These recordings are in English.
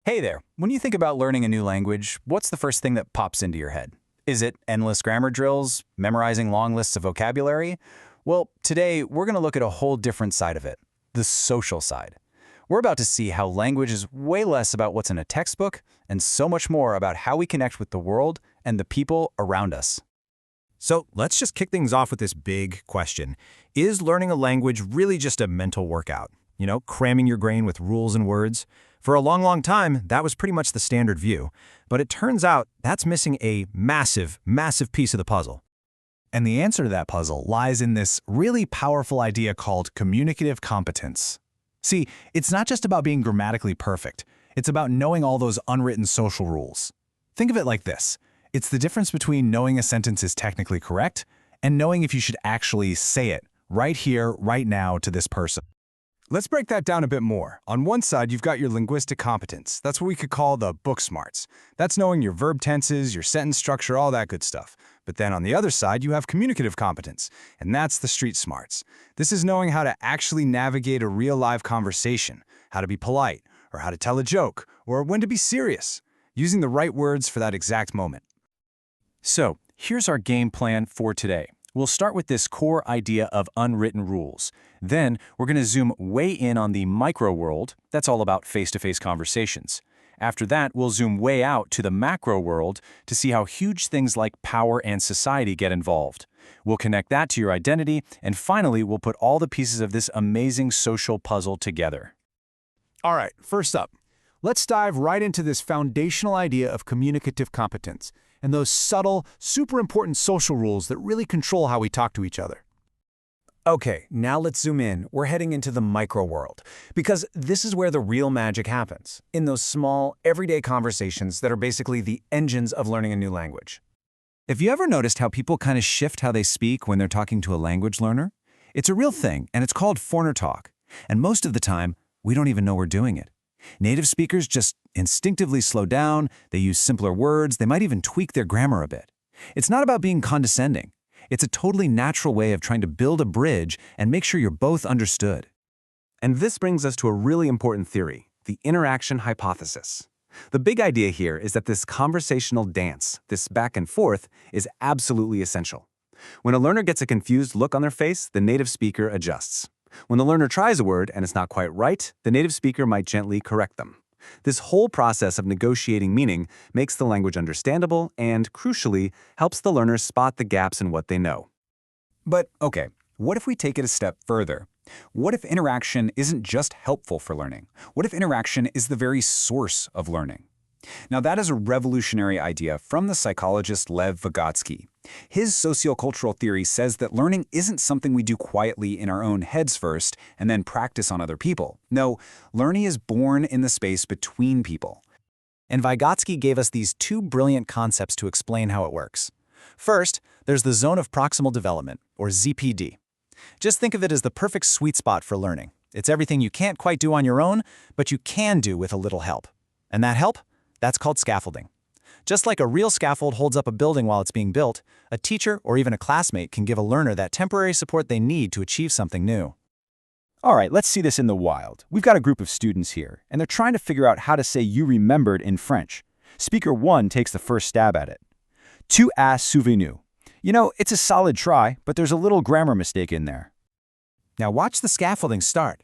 Hey there, when you think about learning a new language, what's the first thing that pops into your head? Is it endless grammar drills, memorizing long lists of vocabulary? Well, today we're going to look at a whole different side of it, the social side. We're about to see how language is way less about what's in a textbook and so much more about how we connect with the world and the people around us. So let's just kick things off with this big question. Is learning a language really just a mental workout? Cramming your brain with rules and words? For a long, long time, that was pretty much the standard view. But it turns out that's missing a massive, massive piece of the puzzle. And the answer to that puzzle lies in this really powerful idea called communicative competence. See, it's not just about being grammatically perfect. It's about knowing all those unwritten social rules. Think of it like this. It's the difference between knowing a sentence is technically correct and knowing if you should actually say it right here, right now to this person. Let's break that down a bit more. On one side, you've got your linguistic competence. That's what we could call the book smarts. That's knowing your verb tenses, your sentence structure, all that good stuff. But then on the other side, you have communicative competence, and that's the street smarts. This is knowing how to actually navigate a real live conversation, how to be polite, or how to tell a joke, or when to be serious, using the right words for that exact moment. So, here's our game plan for today. We'll start with this core idea of unwritten rules. Then, we're going to zoom way in on the micro world. That's all about face-to-face conversations. After that, we'll zoom way out to the macro world to see how huge things like power and society get involved. We'll connect that to your identity, and finally, we'll put all the pieces of this amazing social puzzle together. All right, first up, let's dive right into this foundational idea of communicative competence and those subtle, super important social rules that really control how we talk to each other. Okay, now let's zoom in. We're heading into the micro world, because this is where the real magic happens, in those small, everyday conversations that are basically the engines of learning a new language. Have you ever noticed how people kind of shift how they speak when they're talking to a language learner? It's a real thing, and it's called foreigner talk. And most of the time, we don't even know we're doing it. Native speakers just instinctively slow down, they use simpler words, they might even tweak their grammar a bit. It's not about being condescending. It's a totally natural way of trying to build a bridge and make sure you're both understood. And this brings us to a really important theory, the interaction hypothesis. The big idea here is that this conversational dance, this back and forth, is absolutely essential. When a learner gets a confused look on their face, the native speaker adjusts. When the learner tries a word and it's not quite right, the native speaker might gently correct them. This whole process of negotiating meaning makes the language understandable and, crucially, helps the learner spot the gaps in what they know. But okay, what if we take it a step further? What if interaction isn't just helpful for learning? What if interaction is the very source of learning? Now that is a revolutionary idea from the psychologist Lev Vygotsky. His sociocultural theory says that learning isn't something we do quietly in our own heads first and then practice on other people. No, learning is born in the space between people. And Vygotsky gave us these two brilliant concepts to explain how it works. First, there's the zone of proximal development, or ZPD. Just think of it as the perfect sweet spot for learning. It's everything you can't quite do on your own, but you can do with a little help. And that help? That's called scaffolding. Just like a real scaffold holds up a building while it's being built, a teacher or even a classmate can give a learner that temporary support they need to achieve something new. All right, let's see this in the wild. We've got a group of students here, and they're trying to figure out how to say "you remembered" in French. Speaker 1 takes the first stab at it. "Tu as souvenu." It's a solid try, but there's a little grammar mistake in there. Now watch the scaffolding start.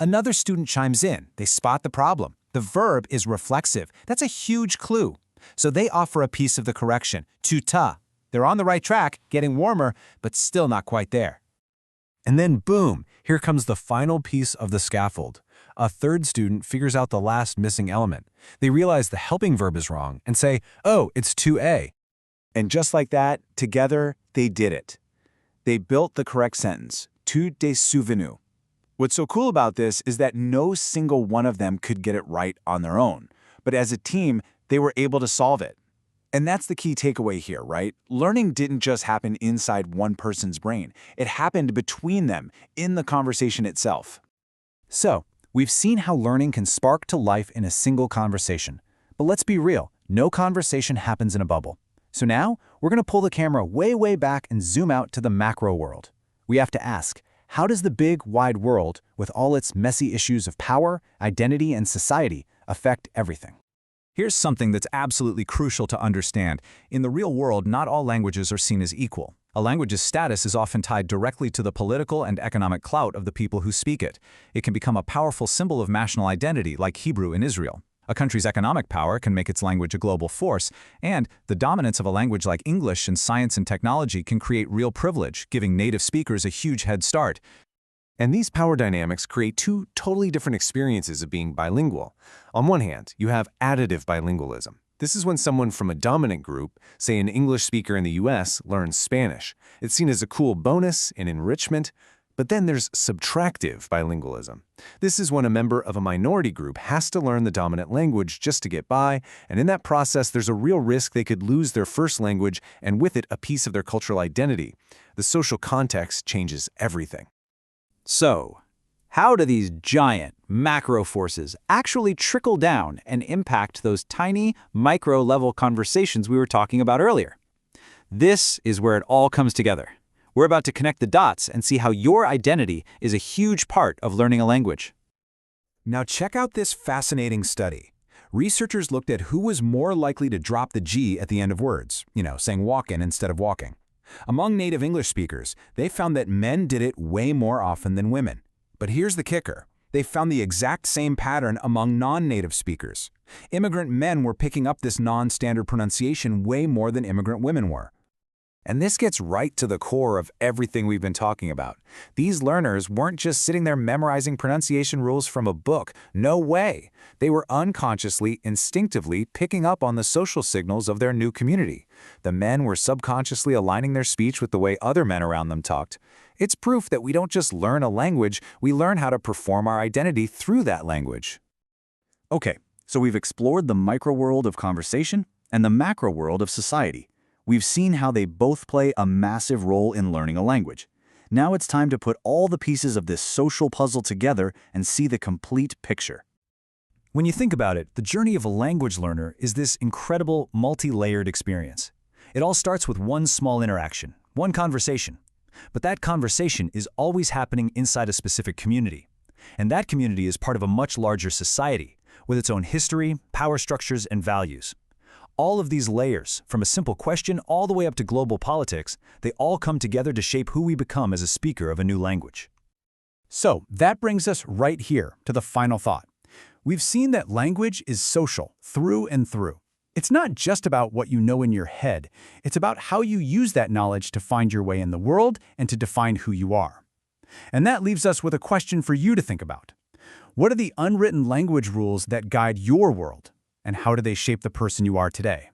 Another student chimes in. They spot the problem. The verb is reflexive. That's a huge clue. So they offer a piece of the correction, tu ta. They're on the right track, getting warmer, but still not quite there. And then boom, here comes the final piece of the scaffold. A third student figures out the last missing element. They realize the helping verb is wrong and say, oh, it's to a. And just like that, together, they did it. They built the correct sentence, tu des souvenu. What's so cool about this is that no single one of them could get it right on their own. But as a team, they were able to solve it. And that's the key takeaway here, right? Learning didn't just happen inside one person's brain. It happened between them, in the conversation itself. So, we've seen how learning can spark to life in a single conversation. But let's be real, no conversation happens in a bubble. So now, we're going to pull the camera way, way back and zoom out to the macro world. We have to ask, how does the big, wide world, with all its messy issues of power, identity, and society, affect everything? Here's something that's absolutely crucial to understand. In the real world, not all languages are seen as equal. A language's status is often tied directly to the political and economic clout of the people who speak it. It can become a powerful symbol of national identity, like Hebrew in Israel. A country's economic power can make its language a global force, and the dominance of a language like English in science and technology can create real privilege, giving native speakers a huge head start. And these power dynamics create two totally different experiences of being bilingual. On one hand, you have additive bilingualism. This is when someone from a dominant group, say an English speaker in the US, learns Spanish. It's seen as a cool bonus, an enrichment. But then there's subtractive bilingualism. This is when a member of a minority group has to learn the dominant language just to get by, and in that process there's a real risk they could lose their first language and with it a piece of their cultural identity. The social context changes everything. So, how do these giant macro forces actually trickle down and impact those tiny micro-level conversations we were talking about earlier? This is where it all comes together. We're about to connect the dots and see how your identity is a huge part of learning a language. Now check out this fascinating study. Researchers looked at who was more likely to drop the G at the end of words, saying walkin' instead of walking. Among native English speakers, they found that men did it way more often than women. But here's the kicker. They found the exact same pattern among non-native speakers. Immigrant men were picking up this non-standard pronunciation way more than immigrant women were. And this gets right to the core of everything we've been talking about. These learners weren't just sitting there memorizing pronunciation rules from a book. No way. They were unconsciously, instinctively picking up on the social signals of their new community. The men were subconsciously aligning their speech with the way other men around them talked. It's proof that we don't just learn a language, we learn how to perform our identity through that language. Okay, so we've explored the micro world of conversation and the macro world of society. We've seen how they both play a massive role in learning a language. Now it's time to put all the pieces of this social puzzle together and see the complete picture. When you think about it, the journey of a language learner is this incredible, multi-layered experience. It all starts with one small interaction, one conversation. But that conversation is always happening inside a specific community. And that community is part of a much larger society, with its own history, power structures, and values. All of these layers, from a simple question all the way up to global politics, they all come together to shape who we become as a speaker of a new language. So that brings us right here to the final thought. We've seen that language is social through and through. It's not just about what you know in your head. It's about how you use that knowledge to find your way in the world and to define who you are. And that leaves us with a question for you to think about. What are the unwritten language rules that guide your world? And how do they shape the person you are today?